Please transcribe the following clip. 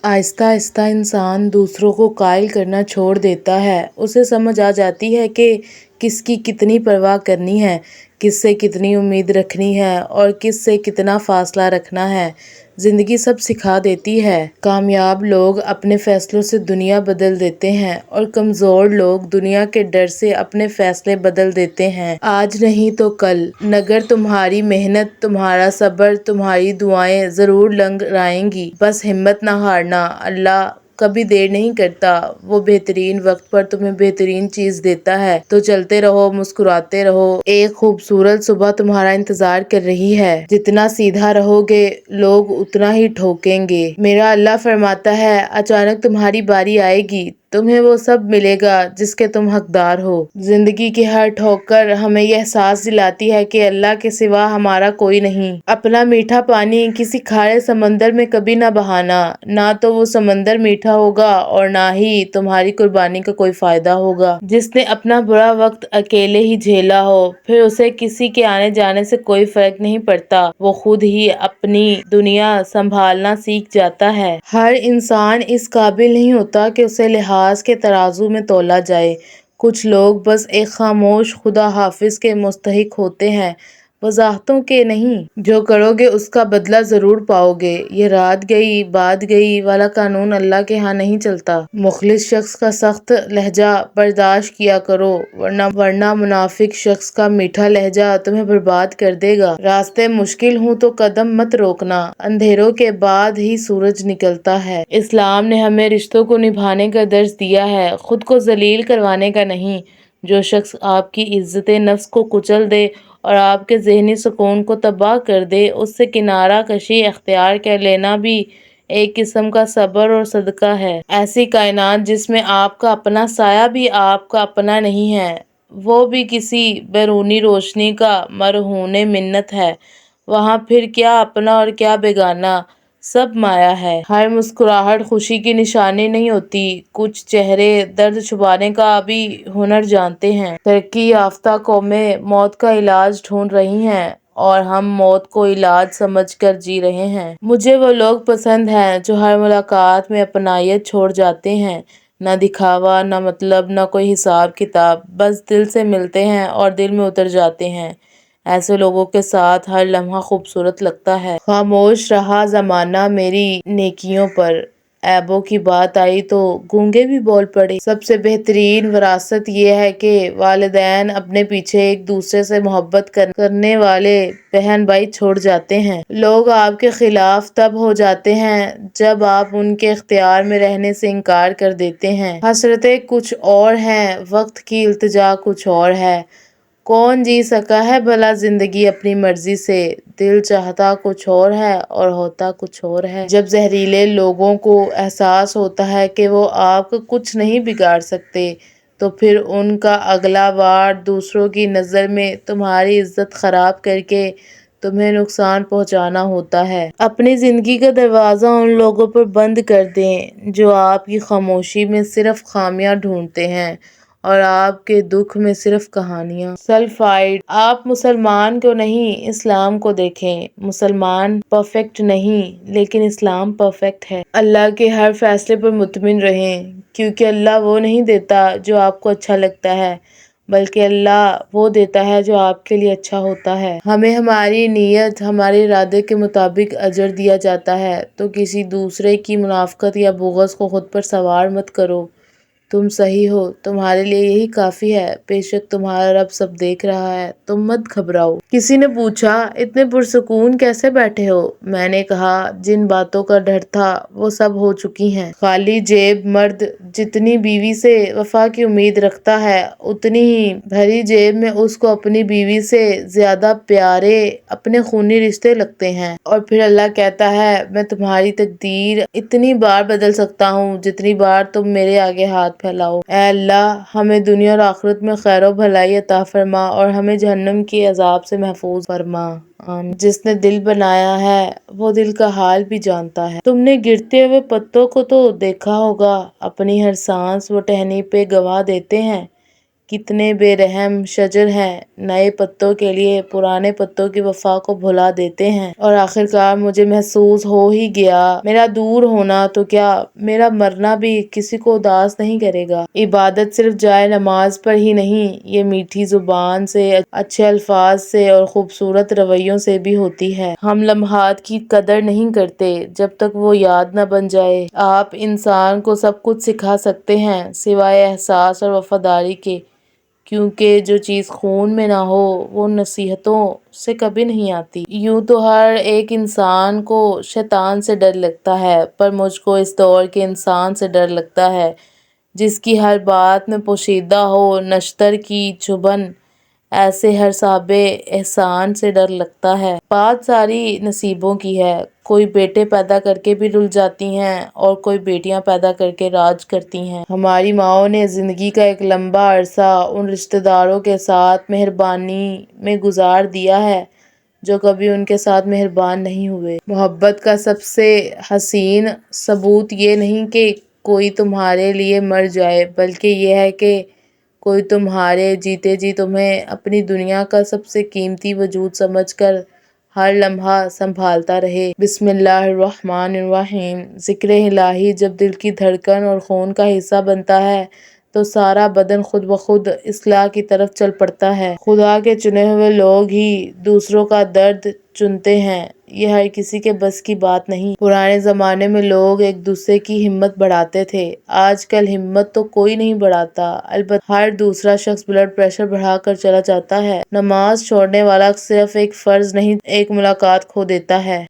آہستہ آہستہ انسان دوسروں کو قائل کرنا چھوڑ دیتا ہے۔ اسے سمجھ آ جاتی ہے کہ کس کی کتنی پرواہ کرنی ہے، کس سے کتنی امید رکھنی ہے اور کس سے کتنا فاصلہ رکھنا ہے۔ زندگی سب سکھا دیتی ہے۔ کامیاب لوگ اپنے فیصلوں سے دنیا بدل دیتے ہیں اور کمزور لوگ دنیا کے ڈر سے اپنے فیصلے بدل دیتے ہیں۔ آج نہیں تو کل، مگر تمہاری محنت، تمہارا صبر، تمہاری دعائیں ضرور رنگ لائیں گی۔ بس ہمت نہ ہارنا، اللہ کبھی دیر نہیں کرتا، وہ بہترین وقت پر تمہیں بہترین چیز دیتا ہے۔ تو چلتے رہو، مسکراتے رہو، ایک خوبصورت صبح تمہارا انتظار کر رہی ہے۔ جتنا سیدھا رہو گے، لوگ اتنا ہی ٹھوکیں گے۔ میرا اللہ فرماتا ہے، اچانک تمہاری باری آئے گی، تمہیں وہ سب ملے گا جس کے تم حقدار ہو۔ زندگی کی ہر ٹھوکر ہمیں یہ احساس دلاتی ہے کہ اللہ کے سوا ہمارا کوئی نہیں۔ اپنا میٹھا پانی کسی کھارے سمندر میں کبھی نہ بہانا، نہ تو وہ سمندر میٹھا ہوگا اور نہ ہی تمہاری قربانی کا کوئی فائدہ ہوگا۔ جس نے اپنا برا وقت اکیلے ہی جھیلا ہو، پھر اسے کسی کے آنے جانے سے کوئی فرق نہیں پڑتا، وہ خود ہی اپنی دنیا سنبھالنا سیکھ جاتا ہے۔ ہر انسان اس قابل نہیں ہوتا کہ اسے لحاظ کے ترازو میں تولا جائے۔ کچھ لوگ بس ایک خاموش خدا حافظ کے مستحق ہوتے ہیں، وضاحتوں کے نہیں۔ جو کرو گے اس کا بدلہ ضرور پاؤ گے۔ یہ رات گئی بات گئی والا قانون اللہ کے ہاں نہیں چلتا۔ مخلص شخص کا سخت لہجہ برداشت کیا کرو، ورنہ منافق شخص کا میٹھا لہجہ تمہیں برباد کر دے گا۔ راستے مشکل ہوں تو قدم مت روکنا، اندھیروں کے بعد ہی سورج نکلتا ہے۔ اسلام نے ہمیں رشتوں کو نبھانے کا درس دیا ہے، خود کو ذلیل کروانے کا نہیں۔ جو شخص آپ کی عزت نفس کو کچل دے اور آپ کے ذہنی سکون کو تباہ کر دے، اس سے کنارہ کشی اختیار کر لینا بھی ایک قسم کا صبر اور صدقہ ہے۔ ایسی کائنات جس میں آپ کا اپنا سایہ بھی آپ کا اپنا نہیں ہے، وہ بھی کسی بیرونی روشنی کا مرہون منت ہے، وہاں پھر کیا اپنا اور کیا بیگانہ، سب مایا ہے۔ ہر مسکراہٹ خوشی کی نشانی نہیں ہوتی، کچھ چہرے درد چھپانے کا بھی ہنر جانتے ہیں۔ ترقی یافتہ قومیں موت کا علاج ڈھونڈ رہی ہیں اور ہم موت کو علاج سمجھ کر جی رہے ہیں۔ مجھے وہ لوگ پسند ہیں جو ہر ملاقات میں اپنائیت چھوڑ جاتے ہیں، نہ دکھاوا، نہ مطلب، نہ کوئی حساب کتاب، بس دل سے ملتے ہیں اور دل میں اتر جاتے ہیں۔ ایسے لوگوں کے ساتھ ہر لمحہ خوبصورت لگتا ہے۔ خاموش رہا زمانہ میری نیکیوں پر، عیبوں کی بات آئی تو گونگے بھی بول پڑے۔ سب سے بہترین وراثت یہ ہے کہ والدین اپنے پیچھے ایک دوسرے سے محبت کرنے والے بہن بھائی چھوڑ جاتے ہیں۔ لوگ آپ کے خلاف تب ہو جاتے ہیں جب آپ ان کے اختیار میں رہنے سے انکار کر دیتے ہیں۔ حسرتیں کچھ اور ہیں، وقت کی التجا کچھ اور ہے۔ کون جی سکا ہے بھلا زندگی اپنی مرضی سے، دل چاہتا کچھ اور ہے اور ہوتا کچھ اور ہے۔ جب زہریلے لوگوں کو احساس ہوتا ہے کہ وہ آپ کا کچھ نہیں بگاڑ سکتے، تو پھر ان کا اگلا وار دوسروں کی نظر میں تمہاری عزت خراب کر کے تمہیں نقصان پہنچانا ہوتا ہے۔ اپنی زندگی کا دروازہ ان لوگوں پر بند کر دیں جو آپ کی خاموشی میں صرف خامیاں ڈھونڈتے ہیں اور آپ کے دکھ میں صرف کہانیاں۔ سلفائڈ، آپ مسلمان کو نہیں اسلام کو دیکھیں۔ مسلمان پرفیکٹ نہیں لیکن اسلام پرفیکٹ ہے۔ اللہ کے ہر فیصلے پر مطمئن رہیں، کیونکہ اللہ وہ نہیں دیتا جو آپ کو اچھا لگتا ہے، بلکہ اللہ وہ دیتا ہے جو آپ کے لیے اچھا ہوتا ہے۔ ہمیں ہماری نیت، ہمارے ارادے کے مطابق اجر دیا جاتا ہے، تو کسی دوسرے کی منافقت یا بغض کو خود پر سوار مت کرو۔ تم صحیح ہو، تمہارے لیے یہی کافی ہے، بے شک تمہارا رب سب دیکھ رہا ہے، تم مت گھبراؤ۔ کسی نے پوچھا، اتنے پرسکون کیسے بیٹھے ہو؟ میں نے کہا، جن باتوں کا ڈر تھا وہ سب ہو چکی ہیں۔ خالی جیب مرد جتنی بیوی سے وفا کی امید رکھتا ہے، اتنی ہی بھری جیب میں اس کو اپنی بیوی سے زیادہ پیارے اپنے خونی رشتے لگتے ہیں۔ اور پھر اللہ کہتا ہے، میں تمہاری تقدیر اتنی بار بدل سکتا ہوں جتنی بار تم میرے آگے ہاتھ پھیلاؤ۔ اے اللہ، ہمیں دنیا اور آخرت میں خیر و بھلائی عطا فرما اور ہمیں جہنم کے عذاب سے محفوظ فرما۔ آمین۔ جس نے دل بنایا ہے وہ دل کا حال بھی جانتا ہے۔ تم نے گرتے ہوئے پتوں کو تو دیکھا ہوگا، اپنی ہر سانس وہ ٹہنی پہ گواہ دیتے ہیں کتنے بے رحم شجر ہیں، نئے پتوں کے لیے پرانے پتوں کی وفا کو بھلا دیتے ہیں۔ اور آخرکار مجھے محسوس ہو ہی گیا، میرا دور ہونا تو کیا، میرا مرنا بھی کسی کو اداس نہیں کرے گا۔ عبادت صرف جائے نماز پر ہی نہیں، یہ میٹھی زبان سے، اچھے الفاظ سے اور خوبصورت رویوں سے بھی ہوتی ہے۔ ہم لمحات کی قدر نہیں کرتے جب تک وہ یاد نہ بن جائے۔ آپ انسان کو سب کچھ سکھا سکتے ہیں سوائے احساس اور وفاداری کے، کیونکہ جو چیز خون میں نہ ہو وہ نصیحتوں سے کبھی نہیں آتی۔ یوں تو ہر ایک انسان کو شیطان سے ڈر لگتا ہے، پر مجھ کو اس دور کے انسان سے ڈر لگتا ہے جس کی ہر بات میں پوشیدہ ہو نشتر کی چبھن۔ ایسے ہر صاحب احسان سے ڈر لگتا ہے۔ بات ساری نصیبوں کی ہے، کوئی بیٹے پیدا کر کے بھی رل جاتی ہیں اور کوئی بیٹیاں پیدا کر کے راج کرتی ہیں۔ ہماری ماؤں نے زندگی کا ایک لمبا عرصہ ان رشتہ داروں کے ساتھ مہربانی میں گزار دیا ہے جو کبھی ان کے ساتھ مہربان نہیں ہوئے۔ محبت کا سب سے حسین ثبوت یہ نہیں کہ کوئی تمہارے لیے مر جائے، بلکہ یہ ہے کہ کوئی تمہارے جیتے جی تمہیں اپنی دنیا کا سب سے قیمتی وجود سمجھ کر ہر لمحہ سنبھالتا رہے۔ بسم اللہ الرحمن الرحیم۔ ذکر الہی جب دل کی دھڑکن اور خون کا حصہ بنتا ہے تو سارا بدن خود بخود اصلاح کی طرف چل پڑتا ہے۔ خدا کے چنے ہوئے لوگ ہی دوسروں کا درد چنتے ہیں، یہ ہر کسی کے بس کی بات نہیں۔ پرانے زمانے میں لوگ ایک دوسرے کی ہمت بڑھاتے تھے، آج کل ہمت تو کوئی نہیں بڑھاتا، البتہ ہر دوسرا شخص بلڈ پریشر بڑھا کر چلا جاتا ہے۔ نماز چھوڑنے والا صرف ایک فرض نہیں، ایک ملاقات کھو دیتا ہے۔